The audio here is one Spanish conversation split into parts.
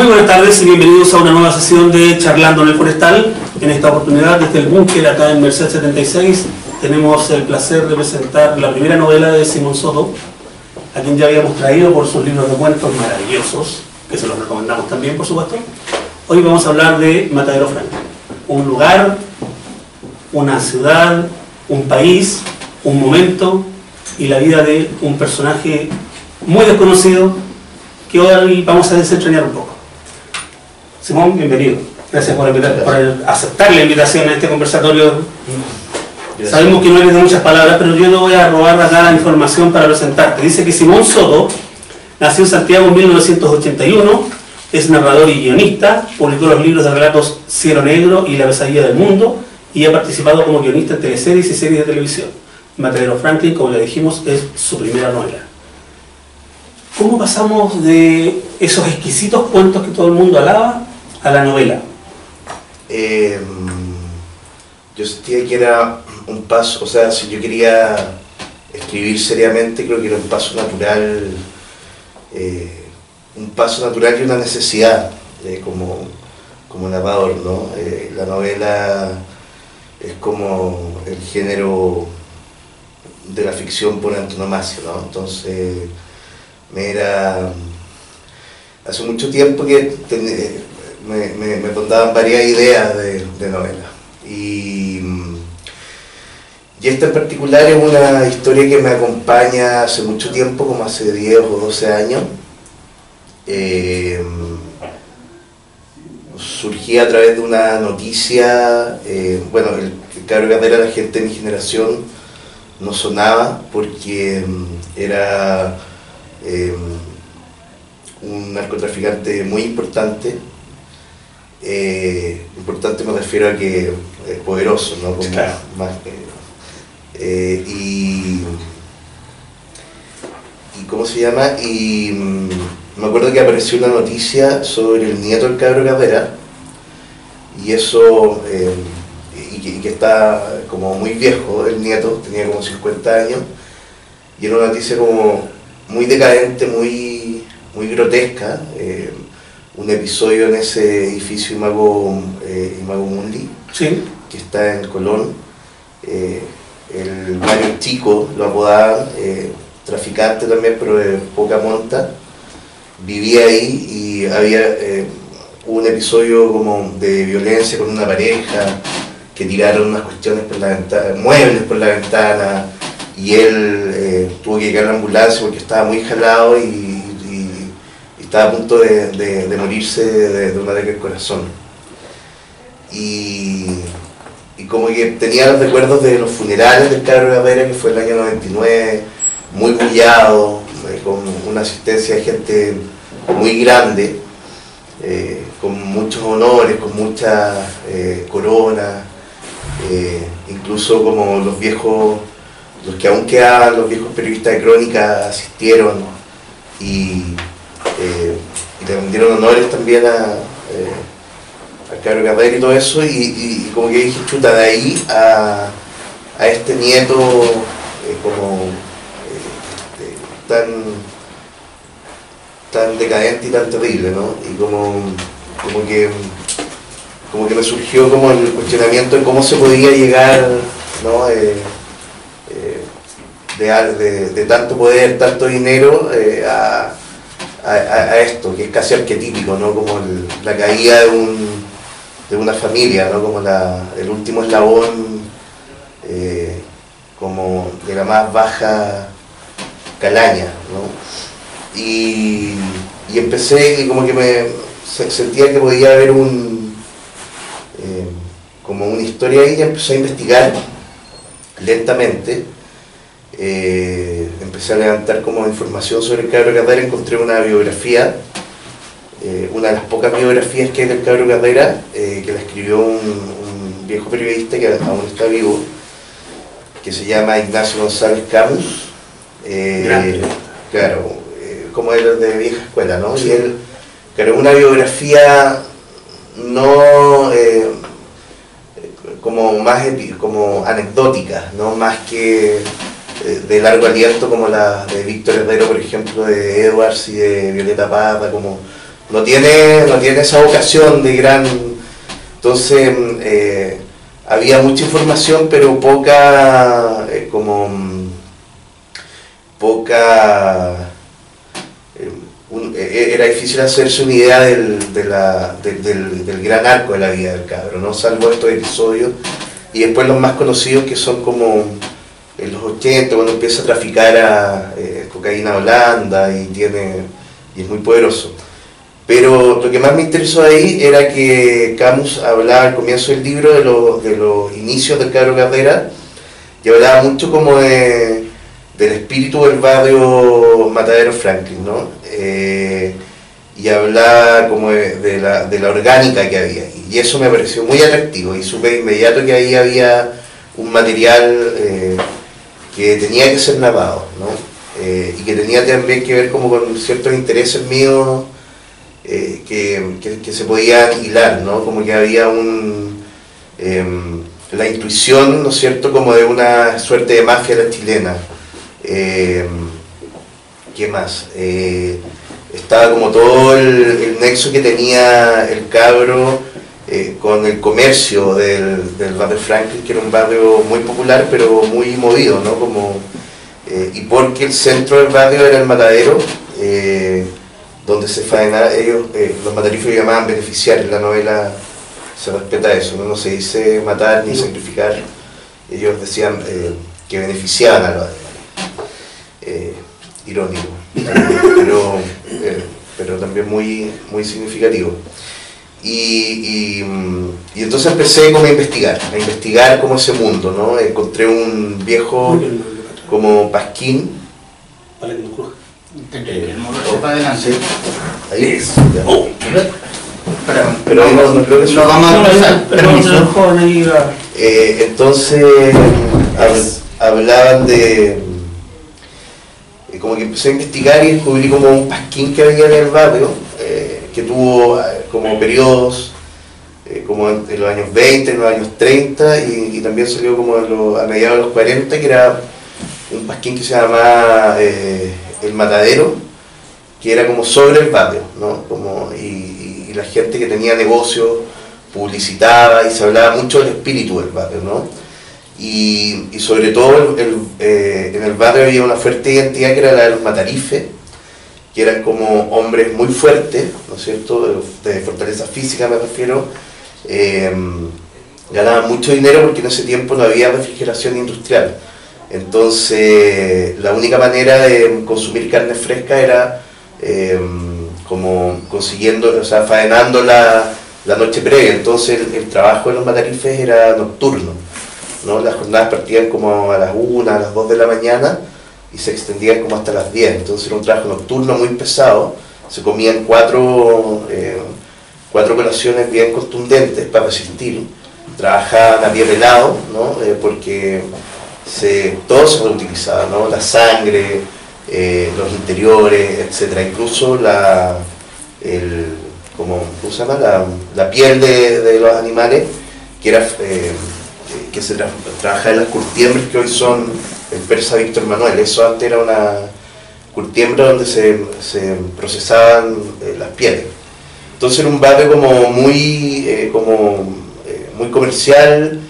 buenas tardes y bienvenidos a una nueva sesión de Charlando en el Forestal. En esta oportunidad, desde el búnker acá en Merced 76, tenemos el placer de presentar la primera novela de Simón Soto, a quien ya habíamos traído por sus libros de cuentos maravillosos, que se los recomendamos también, por supuesto. Hoy vamos a hablar de Matadero Franklin, un lugar, una ciudad, un país, un momento y la vida de un personaje muy desconocido que hoy vamos a desentrañar un poco. Simón, bienvenido. Gracias por aceptar la invitación a este conversatorio. Gracias. Sabemos que no eres de muchas palabras, pero yo no voy a robar acá la información para presentarte. Dice que Simón Soto nació en Santiago en 1981, es narrador y guionista, publicó los libros de relatos Cielo Negro y La Pesadilla del Mundo y ha participado como guionista en teleseries y series de televisión. Matadero Franklin, como le dijimos, es su primera novela. ¿Cómo pasamos de esos exquisitos cuentos que todo el mundo alaba a la novela? Yo sentía que era un paso, o sea, si yo quería escribir seriamente, creo que era un paso natural y una necesidad como narrador, ¿no? La novela es como el género de la ficción por antonomasia, ¿no? Entonces, hace mucho tiempo que me rondaban varias ideas de novela. Y esta en particular es una historia que me acompaña hace mucho tiempo, como hace 10 o 12 años. Surgía a través de una noticia, bueno, el Cabro Carrera, la gente de mi generación no sonaba porque era un narcotraficante muy importante. Importante me refiero a que es poderoso, ¿no? Como claro. Y ¿cómo se llama? Y me acuerdo que apareció una noticia sobre el nieto del Cabro Carrera, y eso, y que está como muy viejo el nieto, tenía como 50 años, y era una noticia como muy decadente, muy grotesca. Un episodio en ese edificio Imago Mundi, Sí. que está en Colón. El Mario Chico lo apodaban, traficante también, pero de poca monta. Vivía ahí y había un episodio como de violencia con una pareja, que tiraron unas cuestiones por la ventana, muebles por la ventana, y él tuvo que llegar a la ambulancia porque estaba muy jalado y estaba a punto de morirse de un ataque al corazón. Y como que tenía los recuerdos de los funerales del Cabro Carrera, que fue el año 99, muy bullado, con una asistencia de gente muy grande, con muchos honores, con muchas coronas, incluso como los que aún quedaban, los viejos periodistas de crónica asistieron y le rendieron honores también al Cabro Carrera y todo eso, y como que dije, chuta, de ahí a este nieto tan decadente y tan terrible, ¿no? Y como que me surgió como el cuestionamiento de cómo se podía llegar, ¿no? De tanto poder, tanto dinero, a esto, que es casi arquetípico, ¿no? Como la caída de una familia, ¿no? Como el último eslabón, como de la más baja calaña, ¿no? Y empecé, y como que sentía que podía haber como una historia ahí, y empecé a investigar lentamente. Empecé a levantar como información sobre el Cabro Carrera, encontré una biografía, una de las pocas biografías que hay del Cabro Carrera, que la escribió un viejo periodista que aún está vivo, que se llama Ignacio González Camus. Claro, como era de vieja escuela, ¿no? Y él creó una biografía no como más como anecdótica, no más que de largo aliento como la de Víctor Herrero, por ejemplo, de Edwards y de Violeta Parra, como no tiene esa vocación de gran... Entonces había mucha información, pero poca, era difícil hacerse una idea del gran arco de la vida del cabro, ¿no? Salvo estos episodios, y después los más conocidos que son como en los 80, cuando empieza a traficar cocaína a Holanda y es muy poderoso. Pero lo que más me interesó ahí era que Camus hablaba al comienzo del libro de los inicios del cabro Carrera, y hablaba mucho como del espíritu del barrio Matadero Franklin, ¿no? Y hablaba como de la orgánica que había ahí, y eso me pareció muy atractivo, y supe de inmediato que ahí había un material que tenía que ser narrado, ¿no? Y que tenía también que ver como con ciertos intereses míos que se podían hilar, ¿no? Como que había la intuición, ¿no es cierto?, como de una suerte de mafia a la chilena. ¿Qué más? Estaba como todo el nexo que tenía el cabro con el comercio del barrio Franklin, que era un barrio muy popular pero muy movido, ¿no? Y porque el centro del barrio era el matadero, donde se faenaba, ellos, los mataríferos llamaban beneficiar, en la novela se respeta eso, no se dice matar ni sacrificar, ellos decían que beneficiaban a los animales. Irónico, pero también muy significativo. Y entonces empecé como a investigar como ese mundo, ¿no? Encontré un viejo como pasquín. Vale, que no cruja. Para adelante. Ahí es. Pero no creo que eso. Lo vamos a pasar. Entonces hablaban de... como que empecé a investigar y descubrí como un pasquín que había en el barrio, que tuvo como periodos como en los años 20, en los años 30 y también salió como a mediados de los 40, que era un pasquín que se llamaba El Matadero, que era como sobre el barrio, ¿no? Y la gente que tenía negocios publicitaba y se hablaba mucho del espíritu del barrio, ¿no? Y sobre todo en el barrio había una fuerte identidad que era la de los matarifes, que eran como hombres muy fuertes, ¿no es cierto?, de fortaleza física me refiero, ganaban mucho dinero porque en ese tiempo no había refrigeración industrial, entonces la única manera de consumir carne fresca era como consiguiendo, o sea, faenando la noche previa, entonces el trabajo de los matarifes era nocturno, ¿no? Las jornadas partían como a las 1, a las 2 de la mañana y se extendían como hasta las 10, entonces era un trabajo nocturno muy pesado, se comían cuatro colaciones bien contundentes para resistir, trabajaban a pie pelado, ¿no? Porque todo se reutilizaba, ¿no? La sangre, los interiores, etcétera, incluso ¿cómo se llama? La piel de los animales, que era que se trabajaba en las curtiembres que hoy son el persa Víctor Manuel. Eso antes era una curtiembra donde se procesaban las pieles. Entonces era un barrio como muy comercial,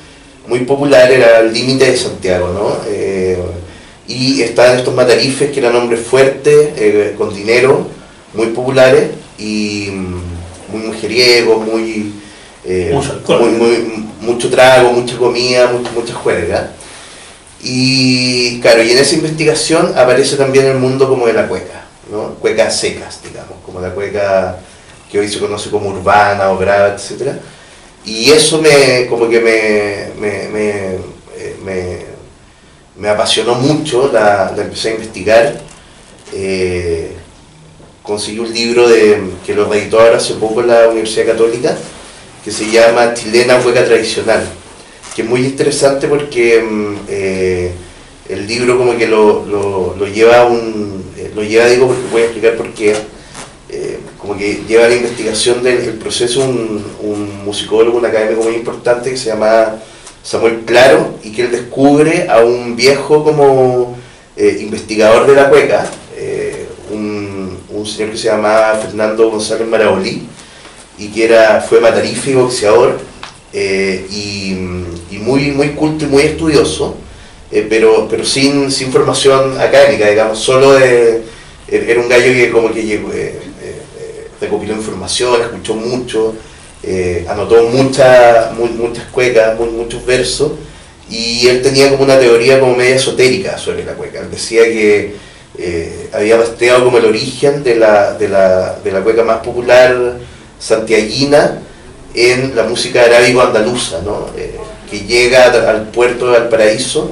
muy popular, era el límite de Santiago, ¿no? Y estaban estos matarifes que eran hombres fuertes, con dinero, muy populares y muy mujeriegos, mucho trago, mucha comida, mucha juerga. Y claro, y en esa investigación aparece también el mundo como de la cueca, ¿no? Cuecas secas, digamos, como la cueca que hoy se conoce como urbana o grava, etc. Y eso me apasionó mucho, la empecé a investigar. Conseguí un libro que lo reeditó ahora hace poco en la Universidad Católica, que se llama Chilena Cueca Tradicional, que es muy interesante porque el libro como que lo lleva digo porque voy a explicar por qué, como que lleva la investigación del proceso un musicólogo, un académico muy importante que se llama Samuel Claro, y que él descubre a un viejo como investigador de la cueca, un señor que se llamaba Fernando González Marabolí, y que fue matarife y boxeador, y muy culto y muy estudioso, pero sin formación académica, digamos. Solo era un gallo que como que llegó, recopiló información, escuchó mucho, anotó muchas cuecas, muchos versos, y él tenía como una teoría como media esotérica sobre la cueca. Él decía que había rastreado como el origen de la cueca más popular santiaguina en la música arábigo-andaluza, ¿no? Que llega al puerto de Valparaíso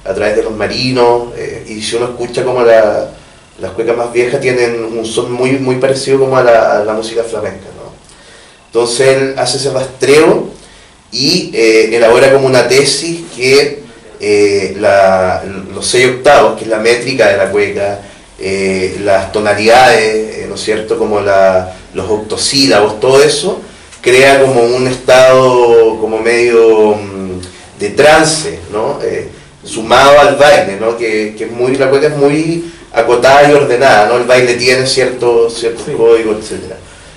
a través de los marinos, y si uno escucha como las cuecas más viejas tienen un son muy parecido como a la música flamenca, ¿no? Entonces él hace ese rastreo y elabora como una tesis que los 6 octavos, que es la métrica de la cueca, las tonalidades, ¿no es cierto?, como los octosílabos, todo eso crea como un estado como medio de trance, ¿no? Sumado al baile, ¿no? que la cueca es muy acotada y ordenada, ¿no? El baile tiene ciertos códigos, etc.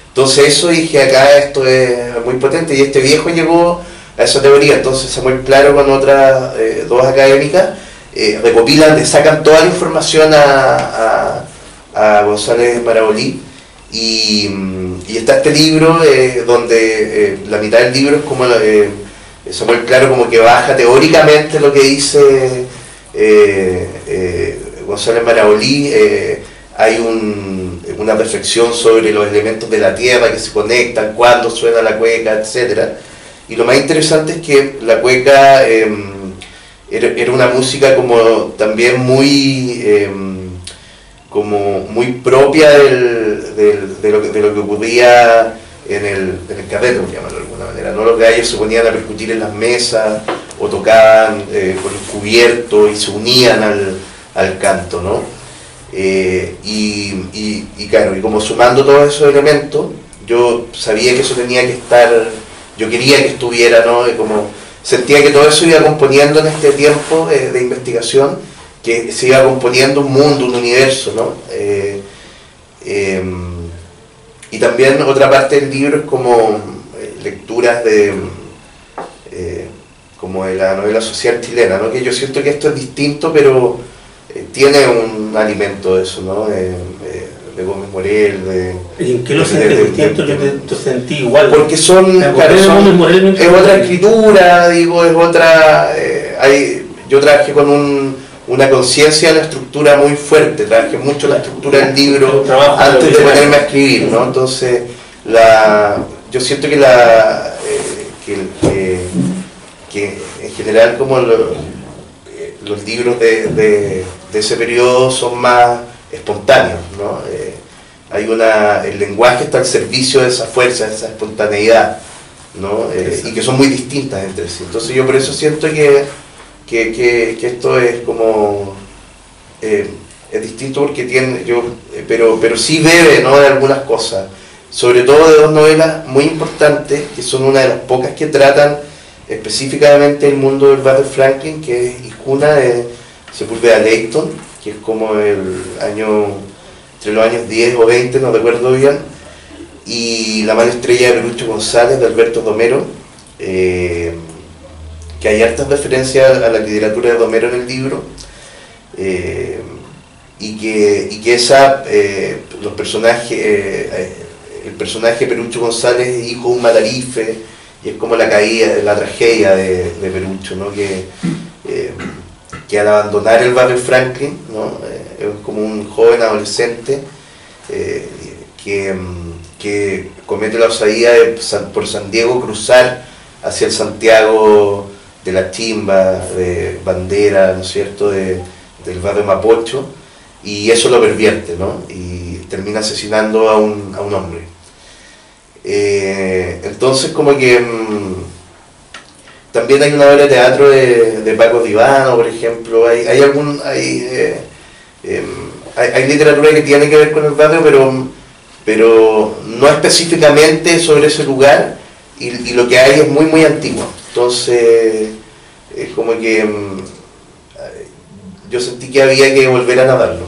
Entonces eso dije, acá esto es muy potente, y este viejo llegó a esa teoría. Entonces Samuel Claro con otras 2 académicas recopilan, le sacan toda la información a González Marabolí, y está este libro donde la mitad del libro es como Samuel Claro como que baja teóricamente lo que dice González Marabolí. Hay una reflexión sobre los elementos de la tierra que se conectan, cuándo suena la cueca, etc. Y lo más interesante es que la cueca era una música como también muy propia de lo que ocurría en el carrete, por llamarlo de alguna manera, ¿no? Los gallos se ponían a percutir en las mesas o tocaban con los cubiertos y se unían al canto, ¿no? Y claro, y como sumando todos esos elementos, yo sabía que eso tenía que estar, yo quería que estuviera, ¿no? Como sentía que todo eso iba componiendo en este tiempo de investigación, que se iba componiendo un mundo, un universo, ¿no? Y también otra parte del libro es como lecturas como de la novela social chilena, ¿no? Que yo siento que esto es distinto, pero tiene un alimento de eso, ¿no? De Gómez Morel, ¿Y en qué lo sientes distinto? Yo te sentí igual. Porque es otra escritura, digo, es otra... yo trabajé con una conciencia de la estructura muy fuerte, trabajé mucho la estructura del libro antes de ponerme a escribir, ¿no? Entonces, yo siento que en general como los libros de ese periodo son más espontáneos, ¿no? El lenguaje está al servicio de esa fuerza, de esa espontaneidad, ¿no? Y que son muy distintas entre sí. Entonces yo por eso siento que esto es como es distinto, porque tiene pero sí bebe, ¿no?, de algunas cosas, sobre todo de 2 novelas muy importantes que son una de las pocas que tratan específicamente el mundo del Vater Franklin, que es Ijuna de Sepúlveda Leighton, que es como entre los años 10 o 20, no recuerdo bien, y La mala estrella de Perucho González de Alberto Domero, que hay hartas referencias a la literatura de Domero en el libro, y que los personajes, el personaje Perucho González es hijo de un matarife, y es como la caída, la tragedia de Perucho, ¿no? Que al abandonar el barrio Franklin, ¿no? Es como un joven adolescente que comete la osadía de por San Diego cruzar hacia el Santiago de la Chimba, de Bandera, ¿no es cierto?, del barrio Mapocho, y eso lo pervierte, ¿no? Y termina asesinando a un hombre. Entonces como que también hay una obra de teatro de Paco Divano, por ejemplo, hay literatura que tiene que ver con el barrio, pero no específicamente sobre ese lugar, y lo que hay es muy antiguo. Entonces es como que yo sentí que había que volver a narrarlo.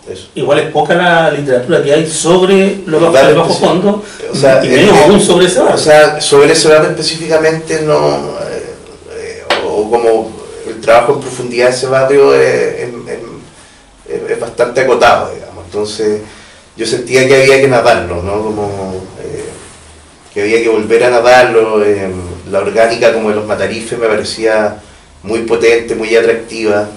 Eso. Igual es poca la literatura que hay sobre los bajos fondos, o sea, y menos aún sobre ese barrio. O sea, sobre ese barrio específicamente no, o como el trabajo en profundidad de ese barrio es bastante acotado, digamos. Entonces yo sentía que había que nadarlo, ¿no? Como que había que volver a nadarlo. La orgánica como de los Matarifes me parecía muy potente, muy atractiva.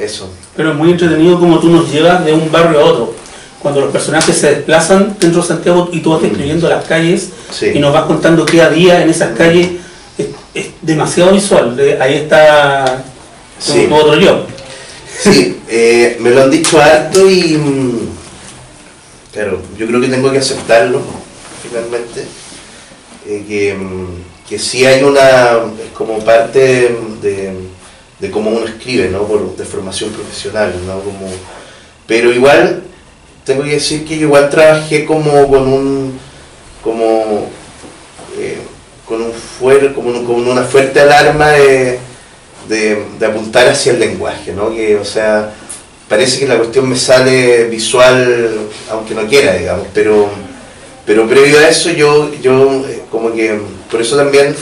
Eso. Pero es muy entretenido como tú nos llevas de un barrio a otro. Cuando los personajes se desplazan dentro de Santiago y tú vas describiendo las calles, sí, y nos vas contando qué había en esas calles, es demasiado visual. Ahí está sí, otro yo. Sí, me lo han dicho harto y claro, yo creo que tengo que aceptarlo finalmente. Que sí hay una como parte de cómo uno escribe, ¿no? De formación profesional, ¿no? Pero igual tengo que decir que yo igual trabajé como con una fuerte alarma de apuntar hacia el lenguaje, ¿no? Que, o sea, parece que la cuestión me sale visual, aunque no quiera, digamos, pero previo a eso yo como que, por eso también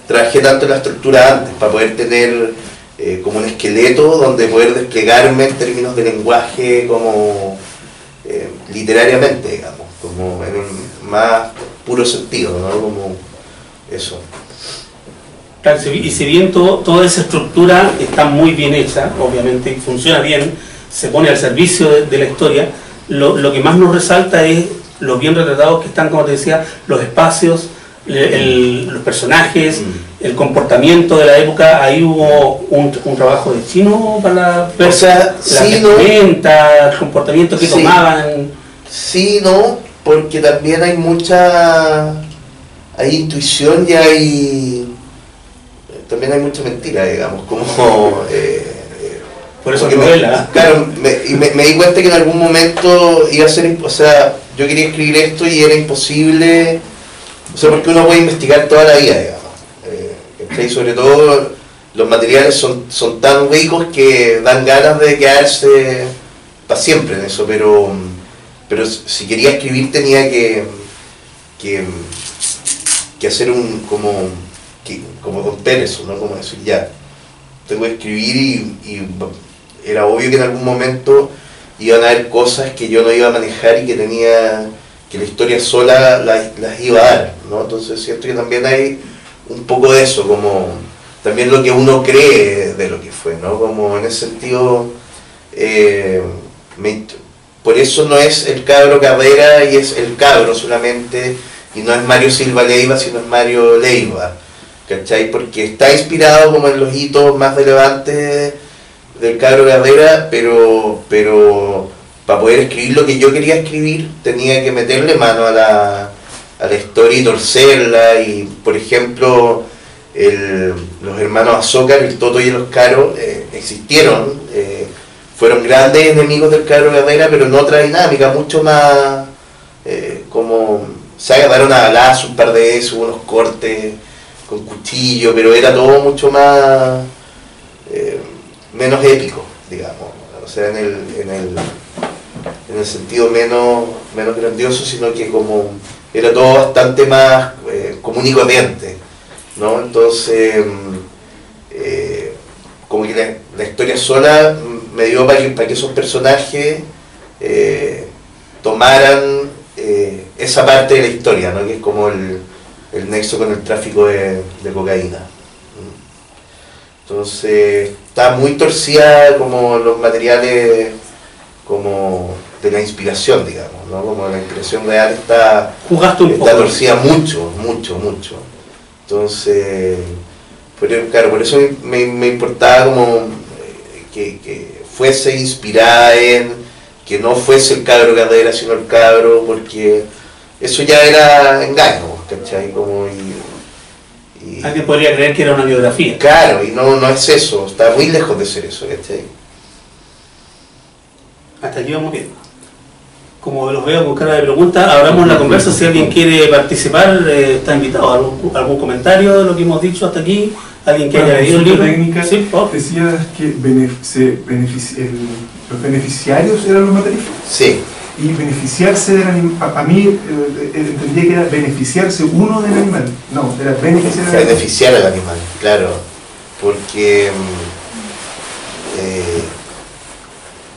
trabajé tanto en la estructura antes, para poder tener como un esqueleto donde poder desplegarme en términos de lenguaje como literariamente, digamos, como en un más puro sentido, ¿no? Como eso. Claro, y si bien toda esa estructura está muy bien hecha, obviamente funciona bien, se pone al servicio de la historia, lo que más nos resalta es lo bien retratados que están, como te decía, los espacios, los personajes, el comportamiento de la época. Ahí hubo un trabajo de chino para ver, o sea, sí, vestimenta, el comportamiento que tomaban. Sí, no, porque también hay hay intuición y también hay mucha mentira, digamos, como por eso que novela. Claro, me di cuenta que en algún momento iba a ser, o sea, yo quería escribir esto y era imposible, o sea, porque uno puede investigar toda la vida, digamos, y sobre todo los materiales son tan ricos que dan ganas de quedarse para siempre en eso, pero si quería escribir tenía que hacer como romper eso, ¿no? Como decir, ya, tengo que escribir y era obvio que en algún momento iban a haber cosas que yo no iba a manejar y que la historia sola las iba a dar, ¿no? Entonces siento que también hay un poco de eso, como también lo que uno cree de lo que fue, ¿no? Como en ese sentido, por eso no es el cabro Carrera y es el cabro solamente, y no es Mario Silva Leiva, sino es Mario Leiva, ¿cachai? Porque está inspirado como en los hitos más relevantes del cabro Carrera, pero para poder escribir lo que yo quería escribir tenía que meterle mano a la historia y torcerla. Y por ejemplo los hermanos Azócar, el Toto y el Oscaro existieron, fueron grandes enemigos del cabro Carrera, pero en otra dinámica mucho más como se agarraron a balazos un par de veces, hubo unos cortes con cuchillo, pero era todo mucho más menos épico, digamos, o sea, en el sentido menos grandioso, sino que como era todo bastante más común y corriente, ¿no? Entonces como que la historia sola me dio para que esos personajes tomaran esa parte de la historia, ¿no? Que es como el nexo con el tráfico de cocaína. Entonces está muy torcida como los materiales como de la inspiración, digamos, ¿no? Como la inspiración real está torcida mucho. Entonces, claro, por eso me importaba como que fuese inspirada en, que no fuese el cabro Carrera, sino el cabro, porque eso ya era engaño, ¿cachai? Como alguien podría creer que era una biografía. Claro, y no es eso, está muy lejos de ser eso, ¿cachai? Hasta aquí vamos bien. Como los veo con cara de pregunta, abramos la conversa. Si alguien quiere participar, está invitado. ¿Algún comentario de lo que hemos dicho hasta aquí? ¿Alguien que haya leído el libro? Técnica, ¿Sí? Decías que los beneficiarios eran los mataríferos. Sí. Y beneficiarse del animal, a mí entendía que era beneficiarse uno del animal, no, era beneficiar al animal. Beneficiar al animal, claro, porque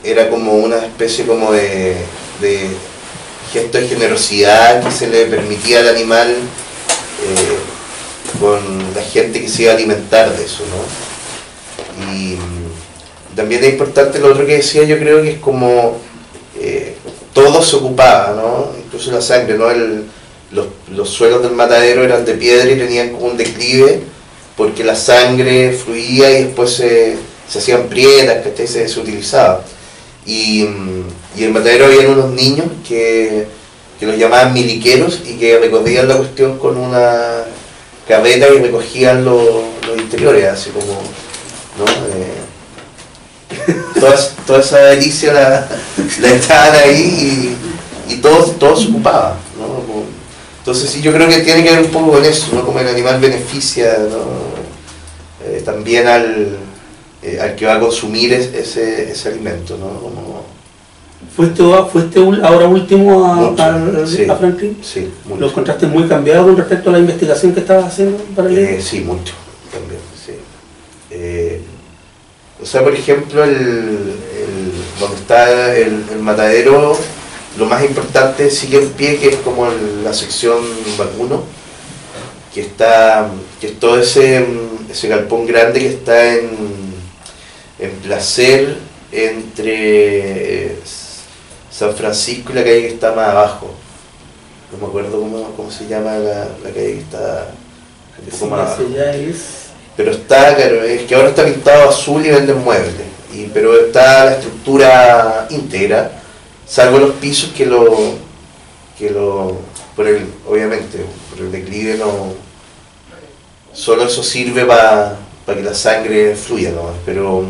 era como una especie como de gesto de generosidad que se le permitía al animal con la gente que se iba a alimentar de eso, ¿no? Y también es importante lo otro que decía, yo creo que es como todo se ocupaba, ¿no? Incluso la sangre, ¿no? Los suelos del matadero eran de piedra y tenían como un declive porque la sangre fluía y después se hacían prietas, ¿cachai? Se utilizaba. Y en el matadero habían unos niños que los llamaban miliqueros y que recorrían la cuestión con una carreta y recogían los interiores, así como, ¿no? Toda esa delicia la estaban ahí y todo se ocupaba, ¿no? Entonces sí, yo creo que tiene que ver un poco con eso, ¿no? Como el animal beneficia, ¿no? También al que va a consumir ese alimento, ¿no? Como... ¿Fuiste ahora último sí, a Franklin? Sí, mucho. ¿Lo encontraste muy cambiado con respecto a la investigación que estabas haciendo para el libro? Sí, mucho, también, sí. O sea, por ejemplo, donde está el matadero, lo más importante sigue en pie, que es como la sección vacuno, que es todo ese galpón grande que está en Placer, entre San Francisco y la calle que está más abajo. No me acuerdo cómo se llama la calle que está un poco más abajo. Pero está, claro, es que ahora está pintado azul y venden muebles, pero está la estructura íntegra, salvo los pisos obviamente, por el declive no, solo eso sirve para que la sangre fluya, ¿no? Pero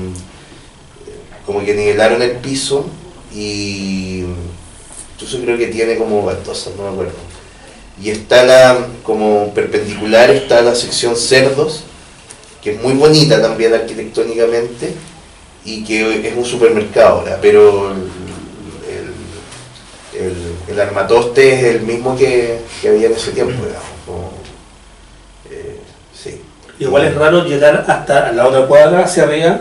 como que nivelaron el piso y entonces creo que tiene como baldosas, no me acuerdo. Y está como perpendicular está la sección cerdos, que es muy bonita también arquitectónicamente y que es un supermercado ahora, pero el armatoste es el mismo que había en ese tiempo, digamos. Sí. Igual es raro llegar hasta la otra cuadra, hacia arriba,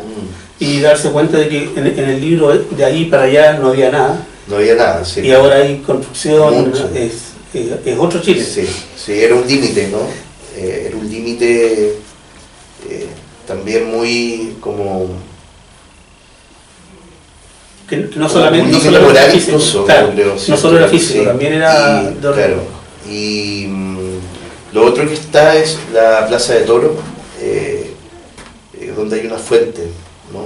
y darse cuenta de que en el libro de ahí para allá no había nada. No había nada, sí. Y ahora hay construcción, es otro Chile. Sí, era un límite, ¿no? Era un límite también muy como... Que no solamente moral era físico, incluso, claro, creo, no solo era físico, también era de orden. Claro, y lo otro que está es la Plaza de Toro, donde hay una fuente, ¿no?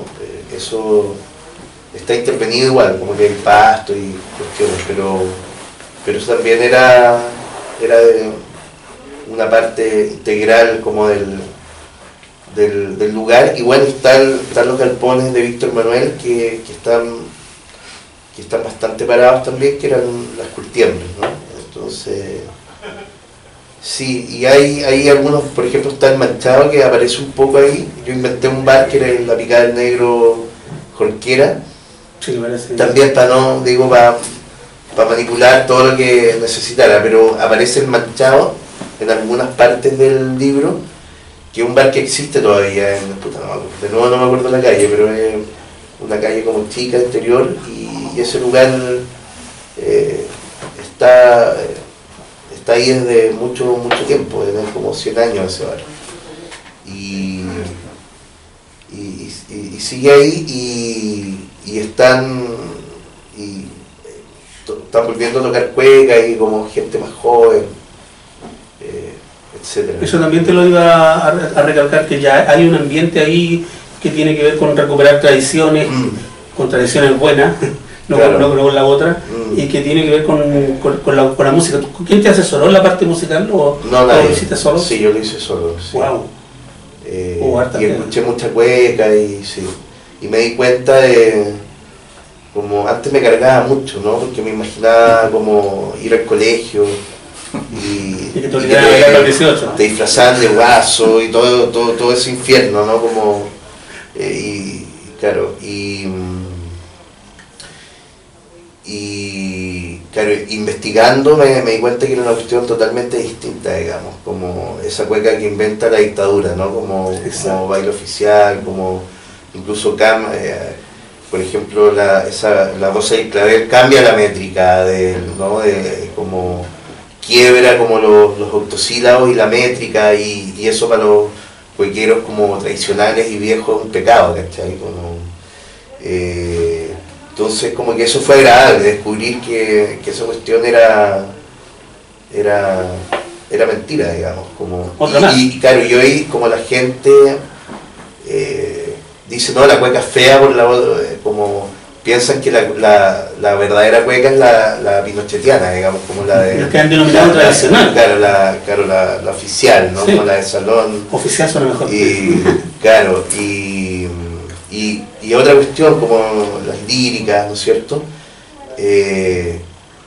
Eso está intervenido igual, como que hay pasto y cuestiones, pero eso también era de una parte integral como del lugar. Igual están los galpones de Víctor Manuel que están bastante parados también, que eran las curtiembres, ¿no? Entonces, sí, y hay algunos, por ejemplo está el Manchado que aparece un poco ahí. Yo inventé un bar que era la Picada del Negro Jorquera, sí, también para manipular todo lo que necesitara, pero aparece el Manchado en algunas partes del libro, que es un bar que existe todavía de nuevo no me acuerdo la calle, pero es una calle como chica, interior, y ese lugar está ahí desde mucho tiempo, desde como 100 años ese bar. Y sigue ahí y están volviendo a tocar cueca y como gente más joven, etcétera. Eso también te lo iba a recalcar, que ya hay un ambiente ahí que tiene que ver con recuperar tradiciones, con tradiciones buenas, no con la otra, y que tiene que ver con la música. ¿Quién te asesoró en la parte musical o lo hiciste solo? Sí, yo lo hice solo. Sí. Wow. Y escuché mucha cueca y me di cuenta de, como antes me cargaba mucho, ¿no? Porque me imaginaba como ir al colegio y que te disfrazaban de guaso y todo ese infierno, ¿no? Como, y claro, y Y claro, investigando me di cuenta que era una cuestión totalmente distinta, digamos, como esa cueca que inventa la dictadura, ¿no? Como baile oficial, como incluso por ejemplo, la Rosa del Clavel cambia la métrica, ¿no? Como quiebra como los octosílabos y la métrica, y eso para los cuequeros como tradicionales y viejos es un pecado, ¿cachai? Entonces como que eso fue agradable, descubrir que esa cuestión era mentira, digamos. Y claro, yo ahí como la gente dice, no, la cueca es fea, como piensan que la verdadera cueca es la pinochetiana, digamos, como la de... Los que han denominado tradicional. Claro, la oficial, ¿no? Sí. Como la de salón. Oficial suena mejor. Claro, y otra cuestión, como las líricas, ¿no es cierto?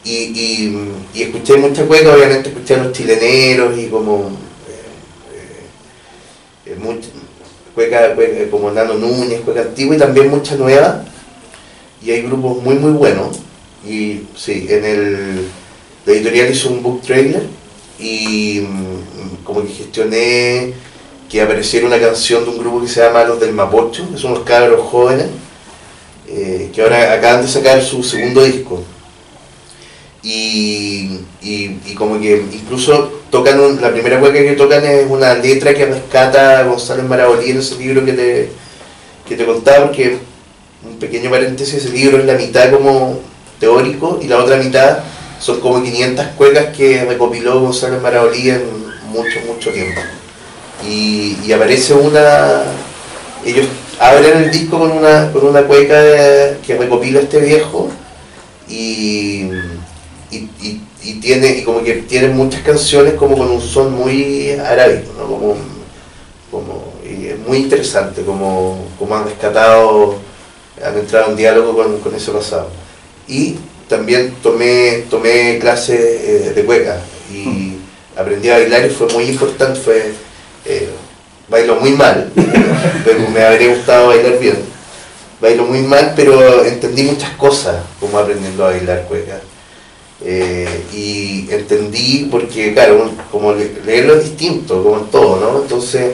Y escuché mucha cueca, obviamente escuché a los chileneros y como... cueca como Nano Núñez, cueca antigua, y también mucha nueva. Y hay grupos muy buenos. Y sí, la editorial hizo un book trailer y como que gestioné que apareciera una canción de un grupo que se llama Los del Mapocho, que son unos cabros jóvenes que ahora acaban de sacar su segundo disco. Y como que incluso tocan la primera cueca que tocan es una letra que rescata a González Marabolí en ese libro que te contaba, porque un pequeño paréntesis, ese libro es la mitad como teórico y la otra mitad son como 500 cuecas que recopiló González Marabolí en mucho tiempo. Y aparece ellos abren el disco con una cueca que recopila este viejo y como que tiene muchas canciones como con un son muy arábico, ¿no? Y es muy interesante como han entrado en diálogo con ese pasado. Y también tomé clases de cueca y aprendí a bailar y fue muy importante. Bailo muy mal, pero me habría gustado bailar bien. Bailo muy mal, pero entendí muchas cosas como aprendiendo a bailar cueca. Y entendí porque, claro, como leerlo es distinto, como en todo, ¿no? Entonces,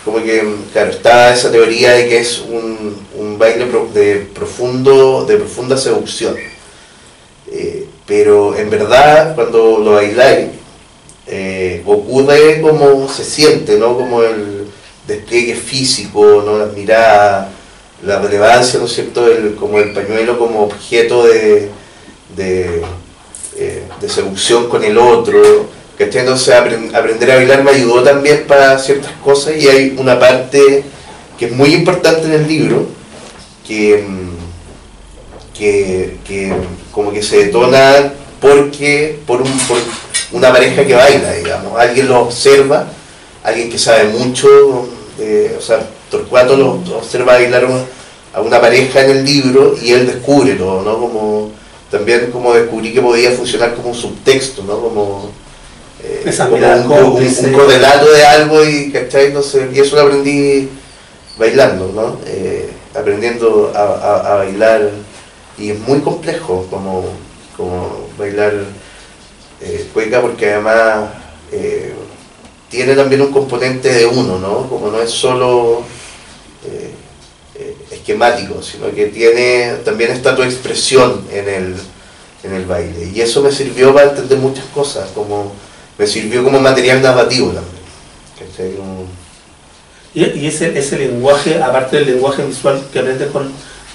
como que, claro, está esa teoría de que es un baile de profunda seducción. Pero en verdad, cuando lo bailáis, ocurre como se siente, ¿no? Como el despliegue físico, ¿no? Las miradas, la relevancia, ¿no es cierto? Como el pañuelo como objeto de seducción con el otro, ¿cachai? Entonces aprender a bailar me ayudó también para ciertas cosas, y hay una parte que es muy importante en el libro que como que se detona por una pareja que baila, digamos, alguien lo observa, alguien que sabe mucho, o sea, Torcuato lo observa bailar a una pareja en el libro y él descubre todo, ¿no? También como descubrí que podía funcionar como un subtexto, ¿no? Como un correlato de algo, ¿cachai? Entonces, y eso lo aprendí bailando, ¿no? Aprendiendo a bailar, y es muy complejo como bailar cueca, porque además tiene también un componente de uno, ¿no? Como no es solo esquemático, sino que también está tu expresión en el baile, y eso me sirvió para entender muchas cosas, me sirvió como material narrativo también. Y ese lenguaje, aparte del lenguaje visual que aprendes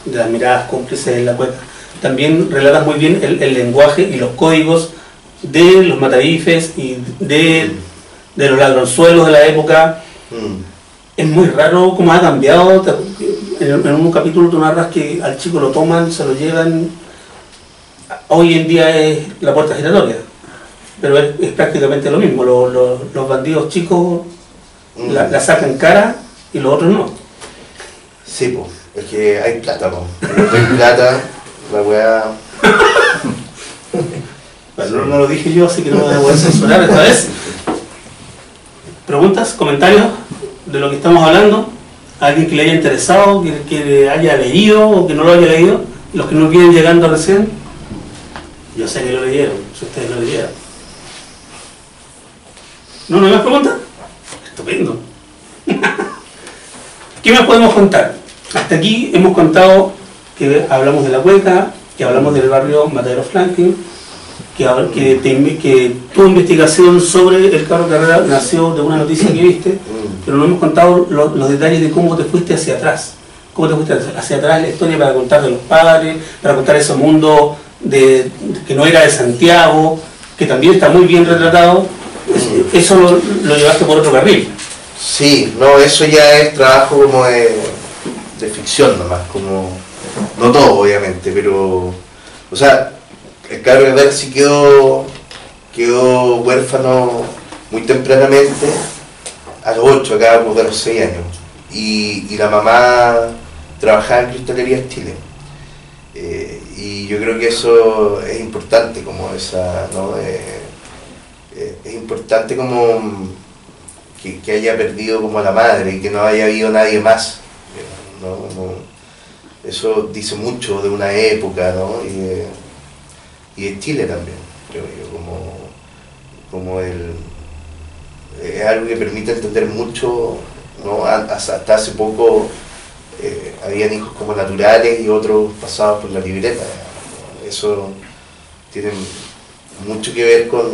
de las miradas cómplices en la cueca, también relatas muy bien el lenguaje y los códigos de los matadifes y de los ladronzuelos de la época. Es muy raro cómo ha cambiado. En un capítulo tú narras que al chico lo toman, se lo llevan. Hoy en día es la puerta giratoria, pero es prácticamente lo mismo. Los bandidos chicos la sacan cara y los otros no. Sí, pues, es que hay plata, hay plata, la weá. Bueno, no lo dije yo, así que no me voy a censurar esta vez. ¿Preguntas, comentarios de lo que estamos hablando? ¿Alguien que le haya interesado, que haya leído o que no lo haya leído? Los que no vienen llegando recién. Yo sé que lo leyeron, si ustedes lo leyeron. ¿No hay más preguntas? Estupendo. ¿Qué más podemos contar? Hasta aquí hemos contado que hablamos de la Cueca, que hablamos del barrio Matadero Franklin, que tu investigación sobre el Cabro Carrera nació de una noticia que viste, pero no hemos contado los detalles de cómo te fuiste hacia atrás. ¿Cómo te fuiste hacia atrás la historia para contar de los padres, para contar ese mundo que no era de Santiago, que también está muy bien retratado? Eso lo llevaste por otro carril. Sí, no, eso ya es trabajo como de ficción nomás, como, no todo obviamente, pero, o sea, el Cabro Carrera sí quedó huérfano muy tempranamente, a los 8, acá de los 6 años, y la mamá trabajaba en Cristalerías Chile, y yo creo que eso es importante, como esa, ¿no? Es importante como que haya perdido como a la madre y que no haya habido nadie más, ¿no? Como, eso dice mucho de una época, ¿no? Y de Chile también, creo yo, como es algo que permite entender mucho, ¿no? Hasta hace poco habían hijos como naturales y otros pasados por la libreta. Eso tiene mucho que ver con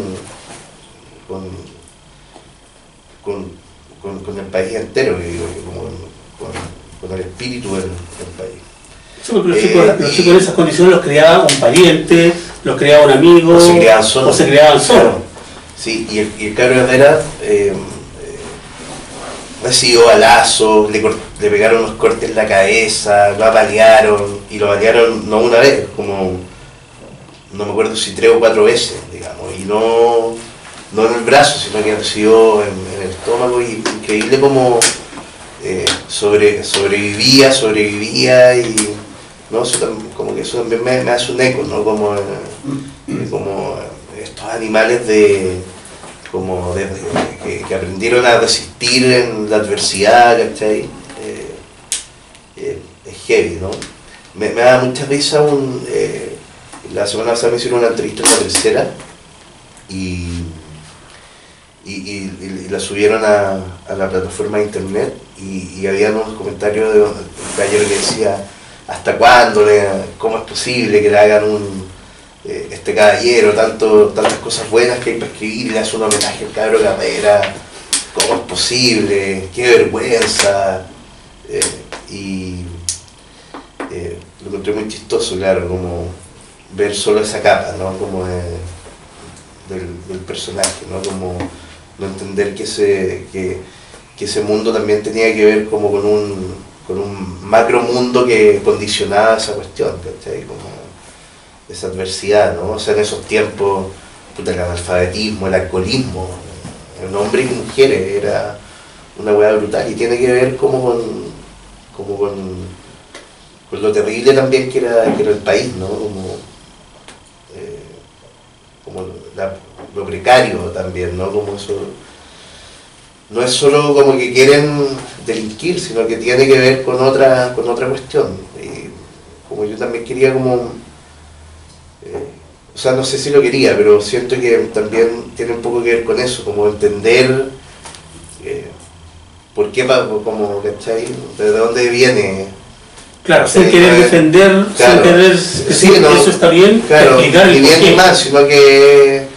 el país entero, con el espíritu del país. Sí, porque los chicos en esas condiciones los criaba un pariente, los criaba un amigo, o se criaban solos. Claro. Sí, y el Cabro Carrera recibió balazos, le pegaron unos cortes en la cabeza, lo apalearon, y lo apalearon no una vez, como no me acuerdo si 3 o 4 veces, digamos, y no en el brazo, sino que recibió en el estómago, y increíble como sobrevivía, y ¿no? Como que eso también me hace un eco, ¿no? Como estos animales que aprendieron a resistir en la adversidad, ¿cachai? Es heavy, ¿no? Me da mucha risa la semana pasada me hicieron una entrevista en La Tercera y la subieron a la plataforma de internet, y había unos comentarios de un caballero que decía: ¿hasta cuándo? ¿Cómo es posible que le hagan este caballero tantas cosas buenas que hay para escribir, y le hace un homenaje al Cabro Carrera? ¿Cómo es posible? ¡Qué vergüenza! Lo encontré muy chistoso, claro, como ver solo esa capa, ¿no? Como del personaje, ¿no? Como no entender que ese mundo también tenía que ver como con un macro mundo que condicionaba esa cuestión, ¿cachai? Como esa adversidad, ¿no? O sea, en esos tiempos, el analfabetismo, el alcoholismo, en hombres y mujeres, era una hueá brutal, y tiene que ver como con lo terrible también que era el país, ¿no? Como lo precario también, ¿no? Como eso no es solo como que quieren delinquir, sino que tiene que ver con otra cuestión. Y como yo también quería como, o sea, no sé si lo quería, pero siento que también tiene un poco que ver con eso, como entender por qué, como, ¿cachai? ¿De dónde viene? Claro, sin querer defender, claro, sin querer sí, no, eso está bien, claro, explicar el ni bien porqué. ni más, sino que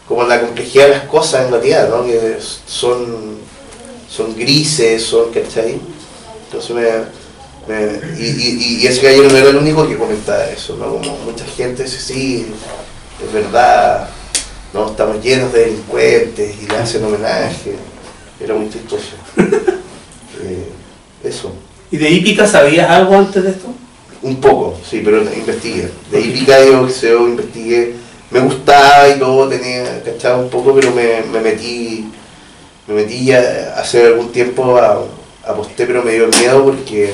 como la complejidad de las cosas en realidad, ¿no? Que son grises, ¿cachai? Entonces y ese caballero no era el único que comentaba eso, ¿no? Como mucha gente dice: sí, es verdad, ¿no? Estamos llenos de delincuentes, y le hacen homenaje. Era muy chistoso. Eso. ¿Y de hípica sabías algo antes de esto? Un poco, sí, pero investigué. De hípica yo investigué, me gustaba y todo, cachaba un poco, pero me metí ya hace algún tiempo, aposté, pero me dio miedo porque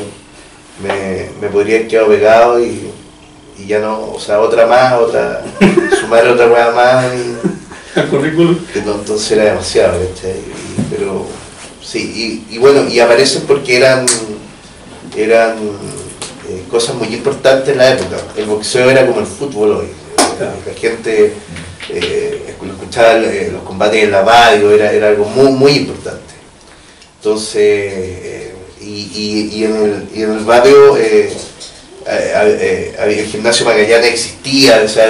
me podría haber quedado pegado y ya no, o sea, sumar otra hueá más, Al currículum. entonces era demasiado, ¿cachai? Pero sí, y bueno, y aparecen porque eran cosas muy importantes en la época. El boxeo era como el fútbol hoy, Claro. La gente escuchaba los combates en la radio, era algo muy, muy importante. Entonces, y en el barrio el gimnasio Magallanes existía, o sea,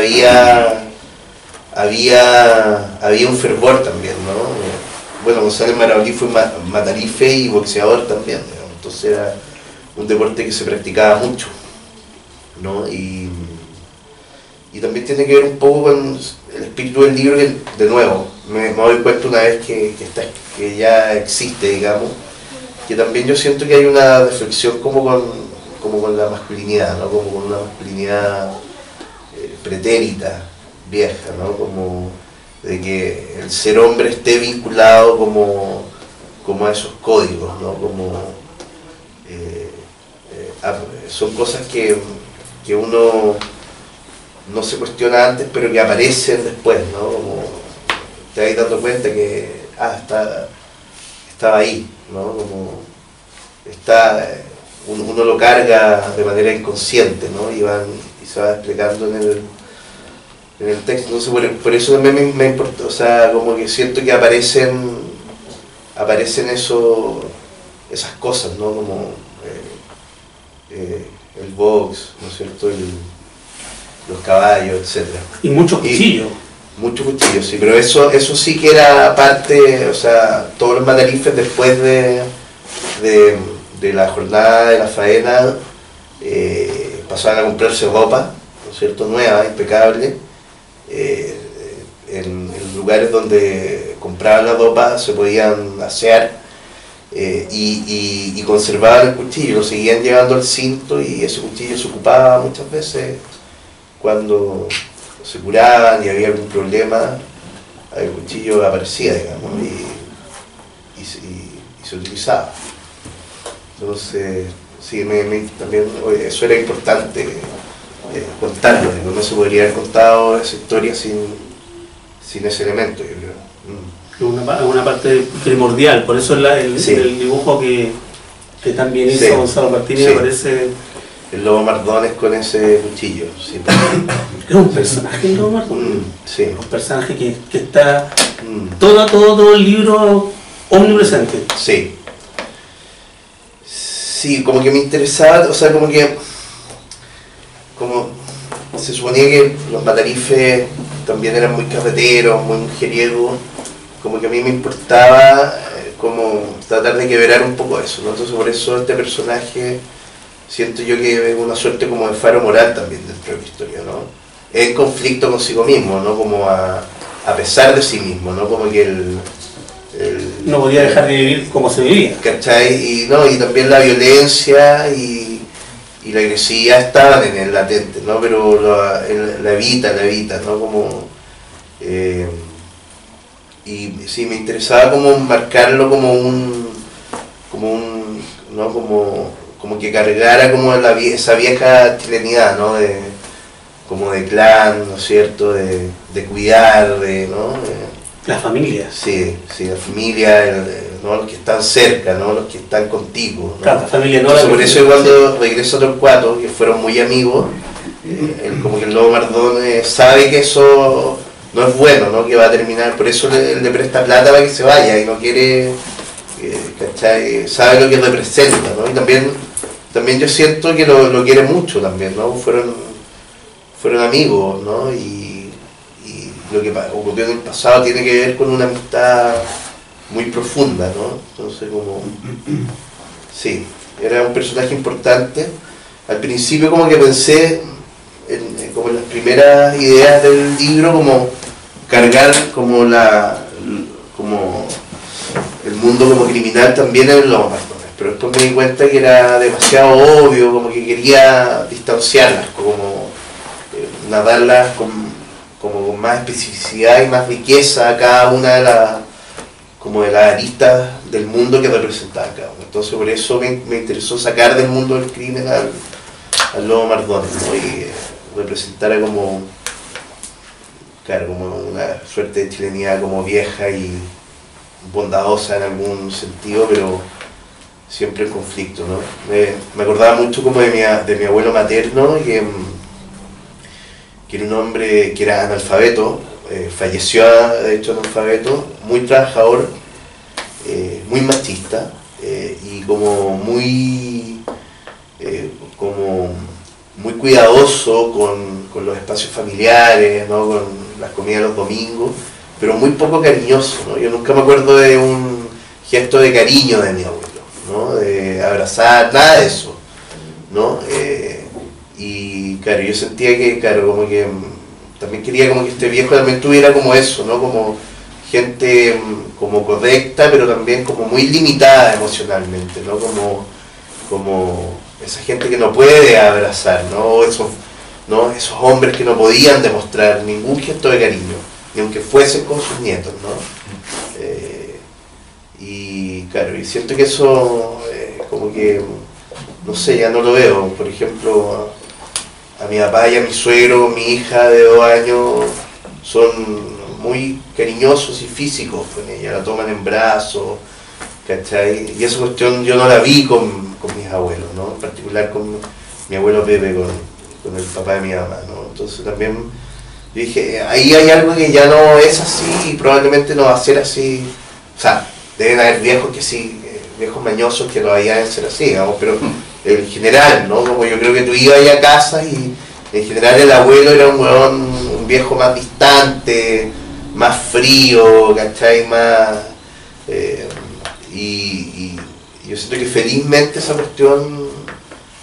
había un fervor también, ¿no? Bueno, González Marabolí fue matarife y boxeador también, digamos. Entonces era un deporte que se practicaba mucho, ¿no? Y también tiene que ver un poco con el espíritu del libro, que de nuevo me doy cuenta una vez que ya existe, digamos, que también yo siento que hay una reflexión como con la masculinidad, ¿no? Como con una masculinidad pretérita, vieja, ¿no? Como de que el ser hombre esté vinculado como a esos códigos, ¿no? Son cosas que uno no se cuestiona antes, pero que aparecen después, ¿no? Como te vas dando cuenta que estaba ahí, ¿no? Como uno lo carga de manera inconsciente, ¿no? Y se va explicando en el texto. Entonces, por eso también me importa, o sea, como que siento que aparecen esas cosas, ¿no? Como el box, ¿no es cierto? Los caballos, etc. Y muchos cuchillos. Muchos cuchillos, sí, pero eso sí que era parte, o sea, todos los matarifes después de la jornada de la faena pasaban a comprarse ropa, ¿no es cierto?, nueva, impecable. En lugares donde compraban la ropa se podían asear y conservaban el cuchillo, lo seguían llevando al cinto, y ese cuchillo se ocupaba muchas veces cuando se curaban y había algún problema, el cuchillo aparecía, digamos, y se utilizaba. Entonces, sí, también eso era importante contarlo, no se podría haber contado esa historia sin ese elemento, yo creo. Una parte primordial, por eso Sí. el dibujo que también hizo Sí. Gonzalo Martínez, Sí. me parece... El lobo Mardones con ese cuchillo, sí. Es un personaje el lobo Mardones. Sí. Un personaje que está todo el libro omnipresente. Sí. Sí, como que me interesaba, o sea, como se suponía que los matarifes también eran muy carreteros, muy mujeriegos, como que a mí me importaba como tratar de quebrar un poco eso, ¿no? Entonces por eso este personaje siento yo que es una suerte como de faro moral también dentro de la historia, ¿no? En conflicto consigo mismo, ¿no? Como a pesar de sí mismo, ¿no? Como que No podía dejar de vivir como se vivía. ¿cachai? Y también la violencia y la agresividad estaban en el latente, ¿no? Pero la evita, ¿no? Y sí, me interesaba como marcarlo ¿no? Como que cargara como esa vieja chilenidad, ¿no? Como de clan, ¿no es cierto? De cuidar, ¿no? La familia. Sí, la familia, ¿no? Los que están cerca, ¿no? Los que están contigo, ¿no? Claro, la familia no. Entonces, por eso cuando regresa a Torcuato, que fueron muy amigos, como que el lobo Mardones sabe que eso no es bueno, ¿no? Que va a terminar, por eso él le presta plata para que se vaya y no quiere, ¿cachai? Sabe lo que representa, ¿no? Y también yo siento que lo quiere mucho también, ¿no? Fueron amigos, ¿no? Y lo que ocurrió en el pasado tiene que ver con una amistad muy profunda, ¿no? Entonces sí, era un personaje importante. Al principio como que pensé como en las primeras ideas del libro, como cargar como el mundo como criminal también en los Mardones, pero después me di cuenta que era demasiado obvio, como que quería distanciarlas, como narrarlas como con más especificidad y más riqueza a cada una de las aristas del mundo que representaba cada uno. Entonces por eso me interesó sacar del mundo del crimen al lobo Mardones, ¿no? Y representara como una suerte de chilenidad como vieja y bondadosa en algún sentido, pero siempre en conflicto, ¿no? Me acordaba mucho como de mi abuelo materno, que que era un hombre que era analfabeto, falleció de hecho analfabeto, muy trabajador, muy machista, y como muy cuidadoso con los espacios familiares, ¿no? Con las comidas los domingos, pero muy poco cariñoso, ¿no? Yo nunca me acuerdo de un gesto de cariño de mi abuelo, ¿no? De abrazar, nada de eso, ¿no? Y claro, yo sentía que, claro, como que también quería como que este viejo también tuviera como eso, ¿no? Como gente como correcta, pero también como muy limitada emocionalmente, ¿no? Como esa gente que no puede abrazar, ¿no? Esos hombres que no podían demostrar ningún gesto de cariño, ni aunque fuesen con sus nietos, ¿no? Y claro, y siento que eso como que, no sé, ya no lo veo. Por ejemplo, a mi papá y a mi suegro, mi hija de 2 años, son muy cariñosos y físicos con ella, la toman en brazos, ¿cachai? Y esa cuestión yo no la vi con mis abuelos, ¿no? En particular con mi abuelo Pepe, con el papá de mi mamá, ¿no? Entonces también yo dije, ahí hay algo que ya no es así y probablemente no va a ser así. O sea, deben haber viejos que sí, viejos mañosos que todavía deben ser así, digamos, pero en general, ¿no? Como yo creo que tú ibas a casa y en general el abuelo era un viejo más distante, más frío, ¿cachai? Más... y yo siento que felizmente esa cuestión,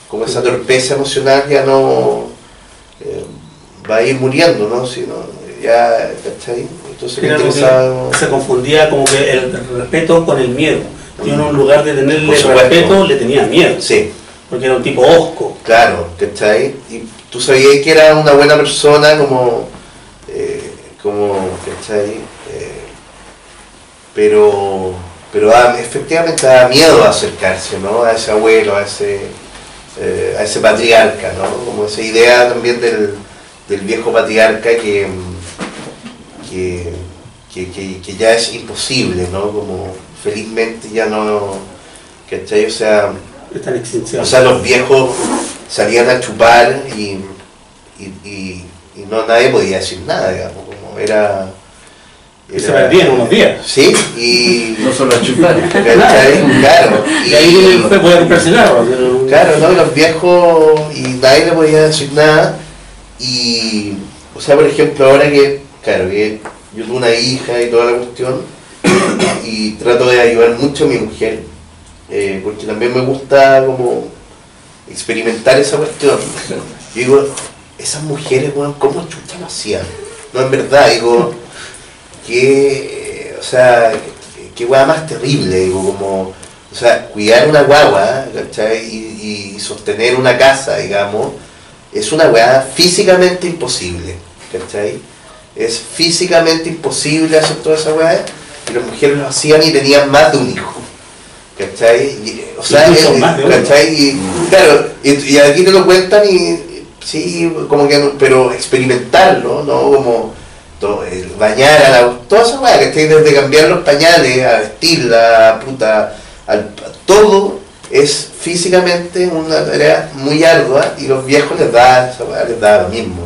como esa torpeza emocional ya no va a ir muriendo, ¿no? Si no ya, ¿cachai? Entonces se confundía como que el respeto con el miedo. Y uno en lugar de tenerle supuesto, respeto, le tenía miedo. Sí. Porque era un tipo hosco. Claro, ¿cachai? Y tú sabías que era una buena persona, como ¿cachai? Pero efectivamente da miedo acercarse, ¿no? A ese abuelo, a ese patriarca, ¿no? Como esa idea también del viejo patriarca que ya es imposible, ¿no? Como felizmente ya no, ¿cachai? O sea, está en extinción. O sea, los viejos salían a chupar y no nadie podía decir nada, digamos, como era se perdían unos días. Sí, y... No solo a chupar. Claro. Y ahí se puede comprar cigarros. Claro, ¿no? Y los viejos, y nadie le podía decir nada. Y, o sea, por ejemplo, ahora que, claro, que yo tengo una hija y toda la cuestión, y trato de ayudar mucho a mi mujer, porque también me gusta como experimentar esa cuestión. Yo digo, esas mujeres, bueno, ¿cómo chucha lo hacían? No, en verdad, digo, o sea, qué hueá más terrible, digo, como, o sea, cuidar una guagua, ¿cachai? Y sostener una casa, digamos, es una hueá físicamente imposible, ¿cachai? Es físicamente imposible hacer toda esa hueá, y las mujeres lo hacían y tenían más de un hijo, ¿cachai? O sea, ¿cachai? Y claro, y aquí te lo cuentan y sí, como que, pero experimentarlo, ¿no? Como bañar a toda esa weá, que desde cambiar los pañales, a vestirla, puta, todo es físicamente una tarea muy ardua y los viejos les da lo mismo.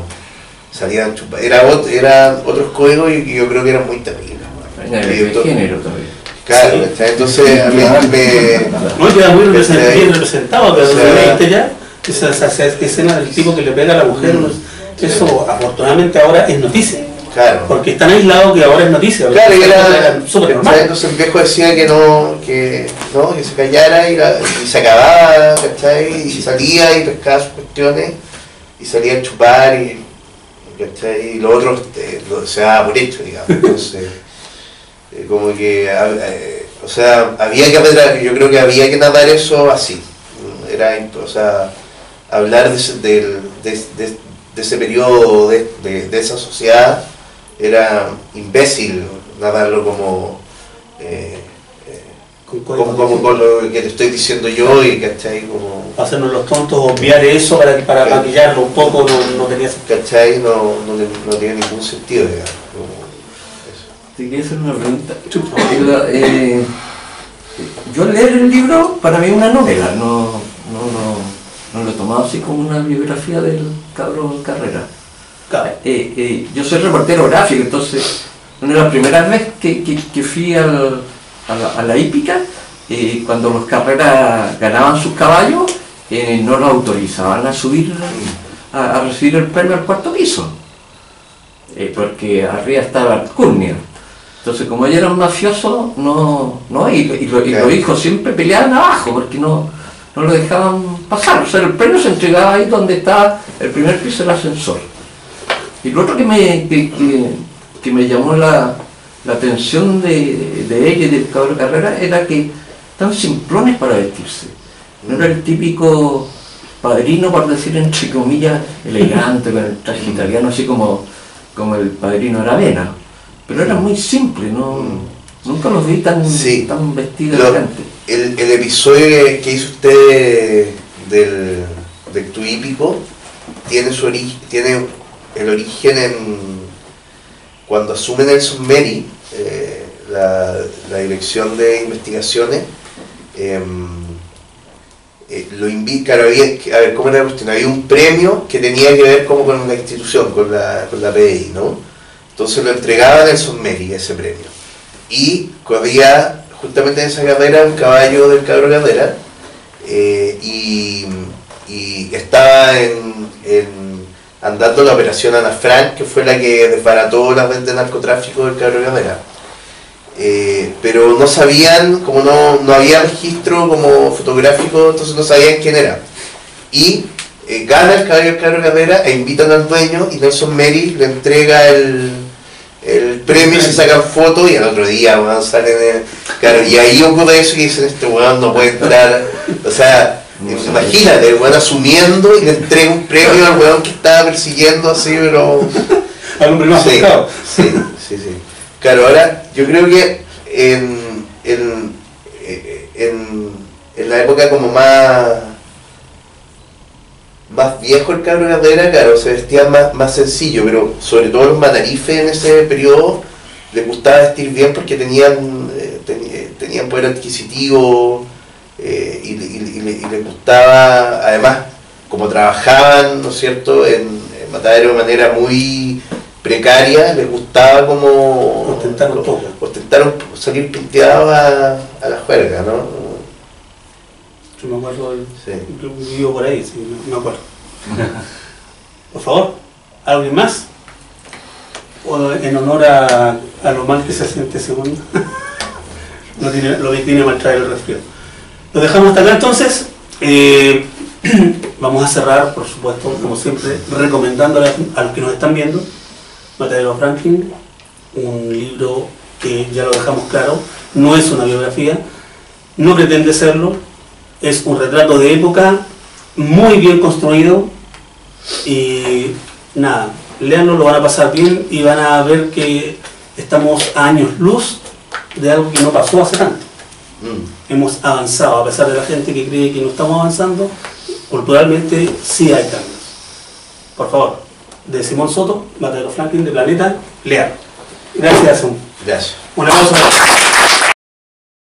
Salían chupar, eran otros códigos y yo creo que eran muy terribles. De género también. Claro, sí. Entonces a mí no queda muy bien representado, pero ¿viste ya? Esa escena del tipo que le pega a la mujer, eso afortunadamente ahora es noticia. Claro. Porque están aislados que ahora es noticia. Claro, y era súper normal. Entonces el viejo decía que se callara y se acababa, ¿cachai? Y salía y pescaba sus cuestiones y salía a chupar ¿cachai? Y lo otro se daba por hecho, digamos. Entonces, como que, o sea, había que aprender, yo creo que había que nadar eso así. O sea, hablar de ese periodo, de esa sociedad, era imbécil nadarlo como con lo que te estoy diciendo yo y ¿cachai? Como hacernos los tontos, obviar eso para maquillarlo un poco, no tenía sentido. ¿Cachai? No tiene ningún sentido, digamos. Te quería hacer una pregunta. Yo leer el libro para mí es una novela, no lo he tomado así como una biografía del cabrón Carrera. Claro. Yo soy reportero gráfico, entonces una de las primeras veces que fui a la hípica, cuando los carreras ganaban sus caballos, no los autorizaban a subir a recibir el premio al cuarto piso, porque arriba estaba Alcurnia. Entonces, como ellos eran mafiosos, y los hijos siempre peleaban abajo porque no lo dejaban pasar. O sea, el premio se entregaba ahí donde estaba el primer piso del ascensor. Y lo otro que me llamó la atención de ella y del cabrón Carrera era que tan simplones para vestirse. No era el típico padrino, por decir entre comillas, elegante, con el traje italiano, así como el padrino Aravena. Pero era muy simple, nunca los vi tan vestidos elegantes. El episodio que hizo usted del Tu Hípico tiene el origen en cuando asume Nelson Meri la dirección de investigaciones. Lo invita, claro, a ver, ¿cómo era la cuestión? Había un premio que tenía que ver como con la institución, con la PDI, ¿no? Entonces lo entregaba a Nelson Meri, ese premio. Y corría justamente en esa carrera un caballo del cabro Carrera, y estaba andando la operación Ana Frank, que fue la que desbarató las redes de narcotráfico del cabro Carrera. Pero no sabían, como no había registro como fotográfico, entonces no sabían quién era. Y gana el caballo del cabro Carrera e invitan al dueño, y Nelson Meri le entrega el premio, se sacan fotos, y al otro día salen claro, y ahí ocurre eso que dicen, este weón no puede entrar, o sea, imagínate, el weón asumiendo y le entrega un premio al weón que estaba persiguiendo así, pero al hombre más buscado. Sí. Claro, ahora yo creo que en la época como más viejo el cabro Carrera, claro, se vestía más sencillo, pero sobre todo los matarifes en ese periodo les gustaba vestir bien porque tenían poder adquisitivo, y les gustaba, además, como trabajaban, ¿no es cierto?, en matadero de manera muy precaria, les gustaba como ostentar salir pinteados a la juerga, ¿no? Yo me acuerdo, vivo por ahí, sí, me acuerdo. Por favor, ¿alguien más? O en honor a lo mal que se siente según lo que tiene mal traer el resfriado. Lo dejamos hasta acá entonces. Vamos a cerrar, por supuesto, como siempre, recomendándole a los que nos están viendo Matadero Franklin, un libro que ya lo dejamos claro, no es una biografía, no pretende serlo, es un retrato de época muy bien construido, y nada, léanlo, lo van a pasar bien y van a ver que estamos a años luz de algo que no pasó hace tanto. Hemos avanzado, a pesar de la gente que cree que no estamos avanzando, culturalmente sí hay cambios. Por favor, de Simón Soto, Matadero Franklin, de Planeta, lean. Gracias, Gracias. Un aplauso.